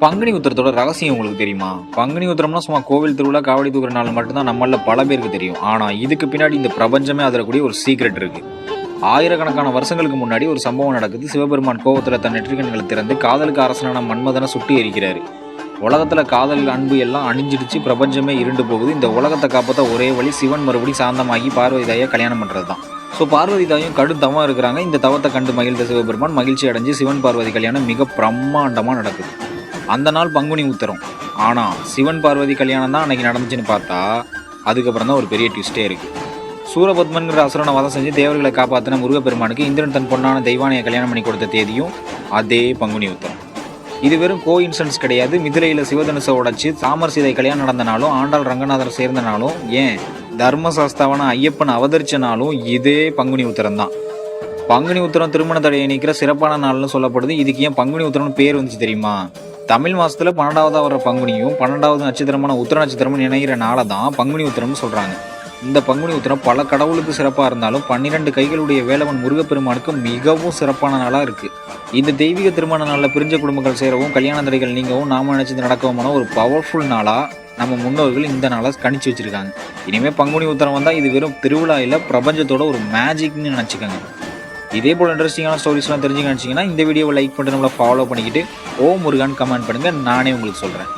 பங்குனி உத்திரத்தோட ரகசியம் உங்களுக்கு தெரியுமா? பங்குனி உத்திரம்னா சும்மா கோவில் திருவிழா காவடி தூக்குற நாள் மட்டும்தான் நம்மள பல பேருக்கு தெரியும். ஆனா இதுக்கு பின்னாடி இந்த பிரபஞ்சமே அதிரக்கூடிய ஒரு சீக்ரெட் இருக்கு. ஆயிரக்கணக்கான வருஷங்களுக்கு முன்னாடி ஒரு சம்பவம் நடக்குது. சிவபெருமான் கோவத்துல தன் நெற்றிக்கண்களை திறந்து காதலுக்கு அரசனான மன்மதனை சுட்டி எரிக்கிறாரு. உலகத்துல காதல் அன்பு எல்லாம் அணிஞ்சிடுச்சு, பிரபஞ்சமே இருண்டு போகுது. இந்த உலகத்தை காப்பாற்ற ஒரே வழி சிவன் மறுபடி சாந்தமாகி பார்வதி தாயை கல்யாணம் பண்றது தான். ஸோ பார்வதி தாயும் கடும் தவம் இருக்கிறாங்க. இந்த தவத்தை கண்டு மகிழ்ந்த சிவபெருமான் மகிழ்ச்சி அடைஞ்சு சிவன் பார்வதி கல்யாணம் மிக பிரம்மாண்டமாக நடக்குது. அந்த நாள் பங்குனி உத்திரம். ஆனால் சிவன் பார்வதி கல்யாணம் தான் அன்னைக்கு நடந்துச்சுன்னு பார்த்தா அதுக்கப்புறம் தான் ஒரு பெரிய ட்விஸ்டே இருக்குது. சூரபத்மன்கிற அசுரனை வதம் செஞ்சு தேவர்களை காப்பாற்றின முருகப்பெருமானுக்கு இந்திரன் தன் பொண்ணான தெய்வானையை கல்யாணம் பண்ணி கொடுத்த தேதியும் அதே பங்குனி உத்திரம். இது வெறும் கோஇன்சிடன்ஸ் கிடையாது. மிதிலையில் சிவதனுசை உடைச்சு தாமர் சீதை கல்யாணம் நடந்தனாலும், ஆண்டாள் ரங்கநாதர் சேர்ந்தனாலும், ஏன் தர்மசாஸ்தாவான ஐயப்பன் அவதரிச்சனாலும் இதே பங்குனி உத்திரம் தான். பங்குனி உத்திரம் திருமண தடையை நீக்கிற சிறப்பான நாள்னு சொல்லப்படுது. இதுக்கு ஏன் பங்குனி உத்திரம்னு பேர் வந்துச்சு தெரியுமா? தமிழ் மாதத்தில் 12வதாக வர பங்குனியும் 12வது நட்சத்திரமான உத்திர நட்சத்திரமும் இணைகிற நாளை தான் பங்குனி உத்திரம்னு சொல்கிறாங்க. இந்த பங்குனி உத்திரம் பல கடவுளுக்கு சிறப்பாக இருந்தாலும் 12 கைகளுடைய வேலவன் முருகப்பெருமானுக்கு மிகவும் சிறப்பான நாளாக இருக்குது. இந்த தெய்வீக திருமண நாளில் பிரிஞ்ச குடும்பங்கள் சேரவும் கல்யாண தடைகள் நீங்கவும் நாம நினைச்சது நடக்கவுமான ஒரு பவர்ஃபுல் நாளாக நம்ம முன்னோர்கள் இந்த நாளை கணிச்சு வச்சுருக்காங்க. இனிமேல் பங்குனி உத்திரம் வந்தால் இது வெறும் திருவிழா இல்லை, பிரபஞ்சத்தோட ஒரு மேஜிக்னு நினச்சிக்கோங்க. இதே போல் இன்ட்ரெஸ்டிங்கான ஸ்டோரிஸ்லாம் தெரிஞ்சுக்க நினச்சிங்கன்னா இந்த வீடியோவை லைக் பண்ணிட்டு நம்மளை ஃபாலோ பண்ணிக்கிட்டு ஓ முருகான்னு கமெண்ட் பண்ணுங்கள். நானே உங்களுக்கு சொல்கிறேன்.